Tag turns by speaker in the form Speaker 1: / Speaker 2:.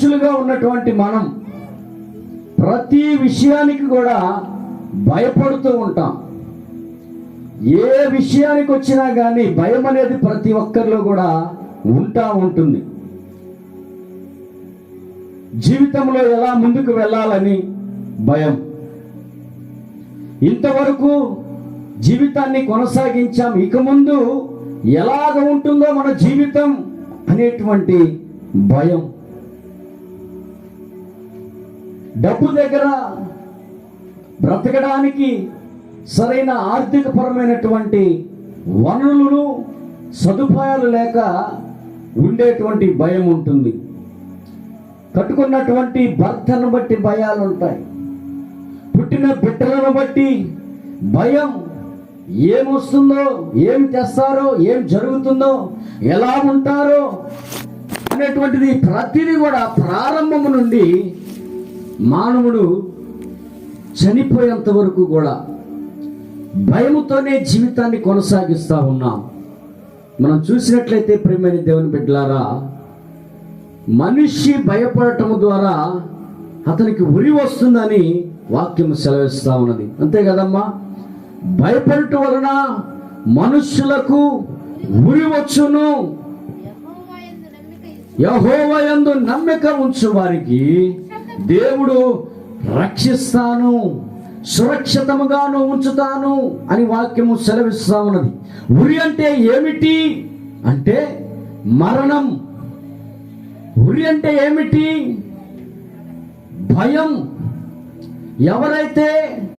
Speaker 1: మనుషులుగా ఉన్నటువంటి మనం ప్రతి విషయానికి కూడా భయపడుతూ ఉంటాం. ఏ విషయానికి వచ్చినా కానీ భయం అనేది ప్రతి ఒక్కరిలో కూడా ఉంటుంది. జీవితంలో ఎలా ముందుకు వెళ్ళాలని భయం. ఇంతవరకు జీవితాన్ని కొనసాగించాం, ఇక ముందు ఎలాగ ఉంటుందో మన జీవితం అనేటువంటి భయం. డబ్బు దగ్గర బ్రతకడానికి సరైన ఆర్థిక పరమైనటువంటి వనరులు సదుపాయాలు లేక ఉండేటువంటి భయం ఉంటుంది. కట్టుకున్నటువంటి భర్తను బట్టి భయాలు ఉంటాయి. పుట్టిన బిడ్డలను బట్టి భయం. ఏమొస్తుందో, ఏం తెస్తారో, ఏం జరుగుతుందో, ఎలా ఉంటారో అనేటువంటిది ప్రతిదీ కూడా ప్రారంభము నుండి మానవుడు చనిపోయేంత వరకు కూడా భయముతోనే జీవితాన్ని కొనసాగిస్తూ ఉన్నాం. మనం చూసినట్లయితే ప్రియమైన దేవుని బిడ్డలారా, మనిషి భయపడటం ద్వారా అతనికి ఉరి వస్తుందని వాక్యం సెలవిస్తూ ఉన్నది. అంతే కదమ్మా? భయపడటం వలన మనుష్యులకు ఉరి వచ్చును. యెహోవా యందు నమ్మిక ఉంచు వారికి దేవుడు రక్షిస్తాను, సురక్షితముగాను ఉంచుతాను అని వాక్యము సెలవిస్తా ఉన్నది. ఉరి అంటే ఏమిటి అంటే మరణం. ఉరి అంటే ఏమిటి? భయం. ఎవరైతే